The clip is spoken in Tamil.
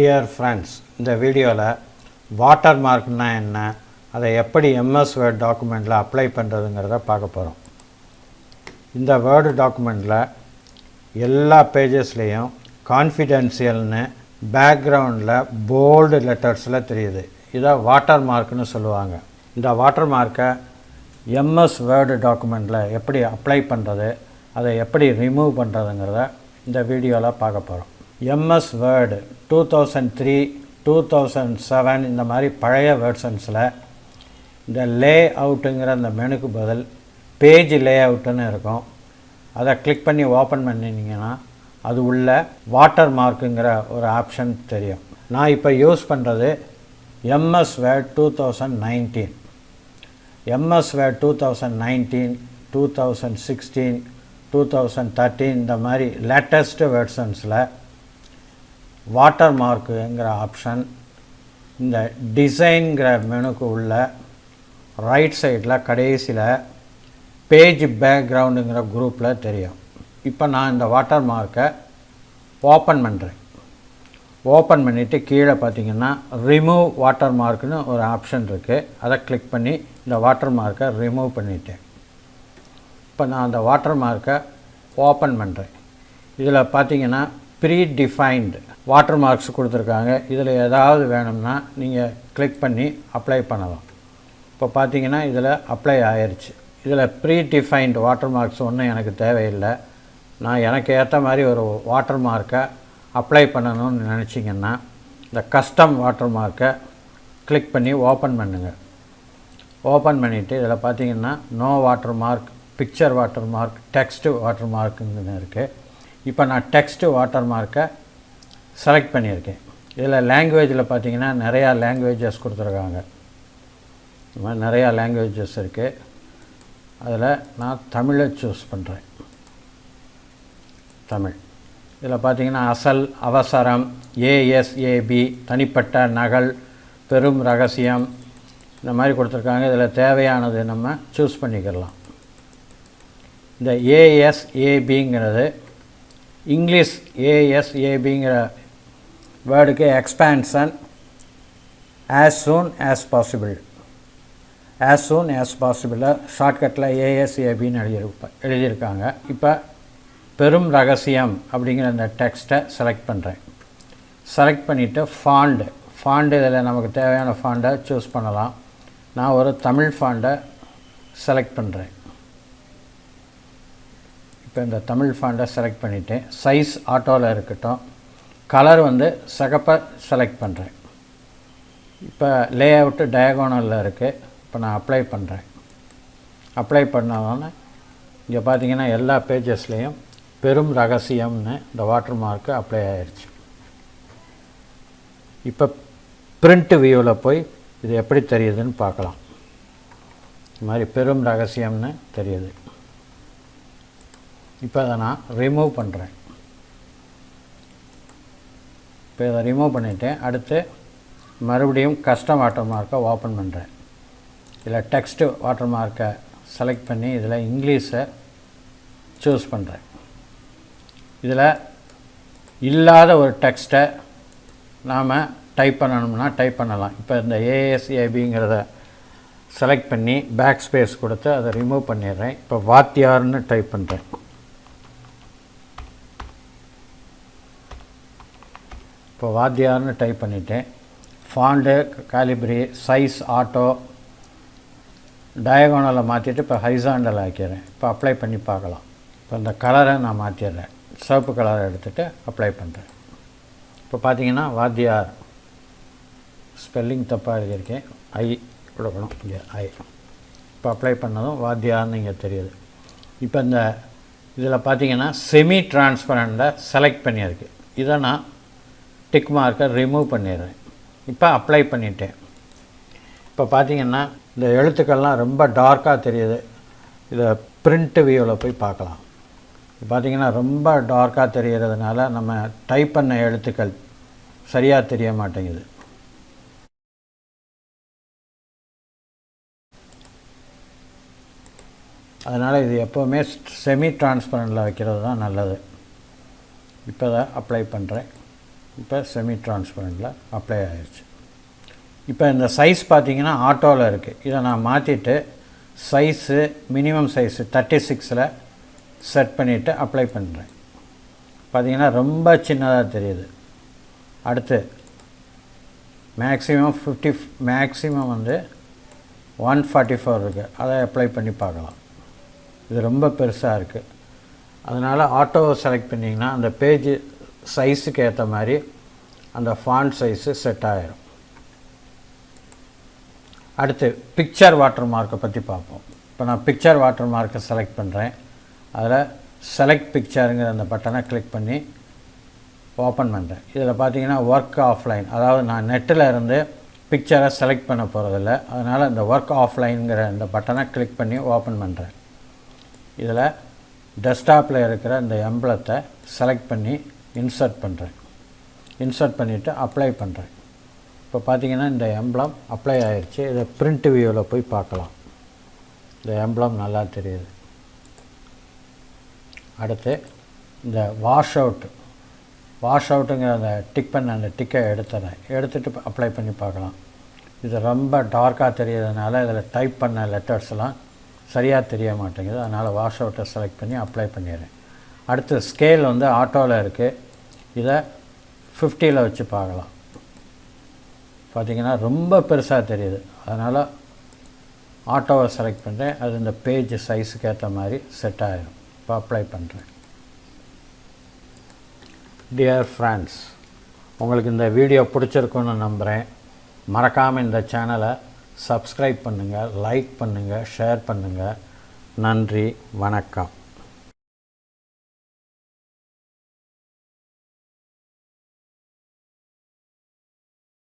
Dear friends, இந்த வீடியோவில் வாட்டர்மார்க்னா என்ன, அதை எப்படி MS Word டாக்குமெண்ட்டில் அப்ளை பண்ணுறதுங்கிறத பார்க்க போகிறோம். இந்த வேர்டு டாக்குமெண்ட்டில் எல்லா பேஜஸ்லேயும் கான்ஃபிடென்ஷியல்னு பேக்ரவுண்டில் போல்டு லெட்டர்ஸில் தெரியுது. இதை வாட்டர்மார்க்னு சொல்லுவாங்க. இந்த வாட்டர்மார்க்கை MS Word டாக்குமெண்ட்டில் எப்படி அப்ளை பண்ணுறது, அதை எப்படி ரிமூவ் பண்ணுறதுங்கிறத இந்த வீடியோவில் பார்க்க போகிறோம். MS Word 2003, 2007 இந்த மாதிரி பழைய வெர்ஷன்ஸில் இந்த லே அவுட்டுங்கிற அந்த மெனுக்கு பதில் பேஜ் லே அவுட்டுன்னு இருக்கும். அதை கிளிக் பண்ணி ஓப்பன் பண்ணினீங்கன்னா அது உள்ள வாட்டர் மார்க்குங்கிற ஒரு ஆப்ஷன் தெரியும். நான் இப்போ யூஸ் பண்ணுறது MS Word 2019. MS Word 2019, 2016, 2013 இந்த மாதிரி லேட்டஸ்ட் வெர்ஷன்ஸில் வாட்டர் மார்க்குங்கிற ஆப்ஷன் இந்த டிசைன்கிற மெனுக்கு உள்ள ரைட் சைடில் கடைசியில் பேஜ் பேக்ரவுண்டுங்கிற குரூப்பில் தெரியும். இப்போ நான் இந்த வாட்டர் மார்க்கை ஓப்பன் பண்ணுறேன். ஓப்பன் பண்ணிவிட்டு கீழே பார்த்தீங்கன்னா ரிமூவ் வாட்டர் மார்க்குன்னு ஒரு ஆப்ஷன் இருக்குது. அதை கிளிக் பண்ணி இந்த வாட்டர் மார்க்கை ரிமூவ் பண்ணிட்டேன். இப்போ நான் அந்த வாட்டர் மார்க்கை ஓப்பன் பண்ணுறேன். இதில் பார்த்தீங்கன்னா ப்ரீ டிஃபைன்டு வாட்டர் மார்க்ஸ் கொடுத்துருக்காங்க. இதில் ஏதாவது வேணும்னா நீங்கள் கிளிக் பண்ணி அப்ளை பண்ணலாம். இப்போ பார்த்தீங்கன்னா இதில் அப்ளை ஆயிடுச்சு. இதில் ப்ரீ டிஃபைன்டு வாட்டர் மார்க்ஸ் ஒன்றும் எனக்கு தேவையில்லை. நான் எனக்கு ஏற்ற மாதிரி ஒரு வாட்டர் மார்க்கை அப்ளை பண்ணணும்னு நினச்சிங்கன்னா இந்த கஸ்டம் வாட்டர் மார்க்கை கிளிக் பண்ணி ஓப்பன் பண்ணுங்கள். ஓப்பன் பண்ணிவிட்டு இதில் பார்த்தீங்கன்னா no water mark, picture water mark, text water மார்க்குன்னு இருக்குது. இப்போ நான் டெக்ஸ்ட்டு வாட்டர் மார்க்கை செலக்ட் பண்ணியிருக்கேன். இதில் லாங்குவேஜில் பார்த்தீங்கன்னா நிறையா லாங்குவேஜஸ் கொடுத்துருக்காங்க. இந்த மாதிரி நிறையா லாங்குவேஜஸ் இருக்குது. அதில் நான் தமிழை சூஸ் பண்ணுறேன். தமிழ். இதில் பார்த்தீங்கன்னா அசல், அவசரம், ASAB, தனிப்பட்ட, நகல், பெரும் ரகசியம் இந்த மாதிரி கொடுத்துருக்காங்க. இதில் தேவையானது நம்ம சூஸ் பண்ணிக்கலாம். இந்த ASABங்கிறது இங்கிலீஷ் ASABங்கிற வேர்டுக்கு expansion as soon as possible. as soon as possible ஷார்ட்கட்டில் ASABன்னு எழுதியிருக்காங்க. இப்போ பெரும் ரகசியம் அப்படிங்கிற அந்த டெக்ஸ்ட்டை செலக்ட் பண்ணுறேன். செலக்ட் பண்ணிவிட்டு ஃபாண்டு இதில் நமக்கு தேவையான ஃபாண்டை சூஸ் பண்ணலாம். நான் ஒரு தமிழ் ஃபாண்டை செலக்ட் பண்ணுறேன். இப்போ இந்த தமிழ் ஃபாண்டை செலக்ட் பண்ணிவிட்டேன். சைஸ் ஆட்டோவில் இருக்கட்டும். கலர் சிகப்பை செலக்ட் பண்ணுறேன். இப்போ லே அவுட்டு டயகோனலில் இருக்குது. இப்போ நான் அப்ளை பண்ணுறேன். அப்ளை பண்ணோன்னே இங்கே பார்த்தீங்கன்னா எல்லா பேஜஸ்லேயும் பெரும் ரகசியம்னு இந்த வாட்டர் மார்க்கு அப்ளை ஆயிடுச்சு. இப்போ பிரிண்ட் வியூவில் போய் இது எப்படி தெரியுதுன்னு பார்க்கலாம். இது மாதிரி பெரும் ரகசியம்னு தெரியுது. இப்போ அதை நான் ரிமூவ் பண்ணுறேன். இப்போ இதை ரிமூவ் பண்ணிவிட்டேன். அடுத்து மறுபடியும் கஸ்டம் வாட்டர் மார்க்கை ஓப்பன் பண்ணுறேன். இதில் டெக்ஸ்ட்டு வாட்டர் மார்க்கை செலக்ட் பண்ணி இதில் இங்கிலீஷை சூஸ் பண்ணுறேன். இதில் இல்லாத ஒரு டெக்ஸ்ட்டை நாம் டைப் பண்ணணும்னா டைப் பண்ணலாம். இப்போ இந்த ASABங்கிறத செலக்ட் பண்ணி பேக் ஸ்பேஸ் கொடுத்து அதை ரிமூவ் பண்ணிடுறேன். இப்போ வாத்தியார்னு டைப் பண்ணுறேன். இப்போ வாத்தியார்னு டைப் பண்ணிவிட்டேன். ஃபாண்டு, காலிப்ரி, சைஸ் ஆட்டோ, டயகோனலை மாற்றிட்டு இப்போ ஹைசாண்டல் ஆக்கிடுறேன். இப்போ அப்ளை பண்ணி பார்க்கலாம். இப்போ இந்த கலரை நான் மாற்றிடுறேன். சிவப்பு கலரை எடுத்துகிட்டு அப்ளை பண்ணுறேன். இப்போ பார்த்தீங்கன்னா வாத்தியார் ஸ்பெல்லிங் தப்பாக எழுதியிருக்கேன். ஐ கொடுக்கணும். இங்கே ஐ. இப்போ அப்ளை பண்ணதும் வாத்தியார்னு இங்கே தெரியுது. இப்போ இந்த இதில் பார்த்தீங்கன்னா செமி டிரான்ஸ்பரண்ட்டை செலக்ட் பண்ணியிருக்கு. இதை நான் டிக் மார்க்கை ரிமூவ் பண்ணிடுறேன். இப்போ அப்ளை பண்ணிட்டேன். இப்போ பார்த்தீங்கன்னா இந்த எழுத்துக்கள்லாம் ரொம்ப டார்க்காக தெரியுது. இதை பிரிண்ட் வியூவில் போய் பார்க்கலாம். பார்த்தீங்கன்னா ரொம்ப டார்க்காக தெரிகிறதுனால நம்ம டைப் பண்ண எழுத்துக்கள் சரியாக தெரிய மாட்டேங்குது. அதனால் இது எப்போவுமே செமி டிரான்ஸ்பரண்டில் வைக்கிறது தான் நல்லது. இப்போ அதை அப்ளை பண்ணுறேன். இப்போ செமி டிரான்ஸ்பரண்டில் அப்ளை ஆயிடுச்சு. இப்போ இந்த சைஸ் பார்த்திங்கன்னா ஆட்டோவில் இருக்குது. இதை நான் மாற்றிட்டு சைஸு மினிமம் சைஸு 36 செட் பண்ணிவிட்டு அப்ளை பண்ணுறேன். பார்த்திங்கன்னா ரொம்ப சின்னதாக தெரியுது. அடுத்து மேக்ஸிமம் 50, மேக்ஸிமம் வந்து 144 இருக்குது. அதை அப்ளை பண்ணி பார்க்கலாம். இது ரொம்ப பெருசாக இருக்குது. அதனால் ஆட்டோவை செலக்ட் பண்ணிங்கன்னா அந்த பேஜ் சைஸுக்கு ஏற்ற மாதிரி அந்த ஃபாண்ட் சைஸு செட் ஆகிடும். அடுத்து பிக்சர் வாட்டர் மார்க்கை பற்றி பார்ப்போம். இப்போ நான் பிக்சர் வாட்டர் மார்க்கை செலக்ட் பண்ணுறேன். அதில் செலக்ட் பிக்சருங்கிற அந்த பட்டனை கிளிக் பண்ணி ஓப்பன் பண்ணுறேன். இதில் பார்த்தீங்கன்னா ஒர்க் ஆஃப்லைன், அதாவது நான் நெட்டில் இருந்து பிக்சரை செலக்ட் பண்ண போகிறதில்ல. அதனால் இந்த ஒர்க் ஆஃப்லைனுங்கிற இந்த பட்டனை கிளிக் பண்ணி ஓப்பன் பண்ணுறேன். இதில் டெஸ்க்டாப்பில் இருக்கிற இந்த எம்பளத்தை செலக்ட் பண்ணி இன்சர்ட் பண்ணுறேன். இன்சர்ட் பண்ணிவிட்டு அப்ளை பண்ணுறேன். இப்போ பார்த்தீங்கன்னா இந்த எம்பளம் அப்ளை ஆகிடுச்சு. இதை பிரிண்ட் வியூவில் போய் பார்க்கலாம். இந்த எம்பளம் நல்லா தெரியுது. அடுத்து இந்த வாஷ் அவுட்டுங்கிற அந்த டிக் பண்ண அந்த டிக்கை எடுத்துகிட்டு அப்ளை பண்ணி பார்க்கலாம். இது ரொம்ப டார்க்காக தெரியறதுனால இதில் டைப் பண்ண லெட்டர்ஸ்லாம் சரியாக தெரிய மாட்டேங்குது. அதனால் வாஷ் அவுட்டை செலக்ட் பண்ணி அப்ளை பண்ணிடுறேன். அடுத்து ஸ்கேல் வந்து ஆட்டோவில் இருக்குது. இதை 50 வச்சு பார்க்கலாம். பார்த்திங்கன்னா ரொம்ப பெருசாக தெரியுது. அதனால் ஆட்டோவை செலக்ட் பண்ணுறேன். அது இந்த பேஜ் சைஸுக்கு ஏற்ற மாதிரி செட் ஆகிடும். இப்போ அப்ளை பண்ணுறேன். டியர் ஃப்ரெண்ட்ஸ், உங்களுக்கு இந்த வீடியோ பிடிச்சிருக்குன்னு நம்புகிறேன். மறக்காமல் இந்த சேனலை சப்ஸ்கிரைப் பண்ணுங்கள், லைக் பண்ணுங்கள், ஷேர் பண்ணுங்கள். நன்றி, வணக்கம்.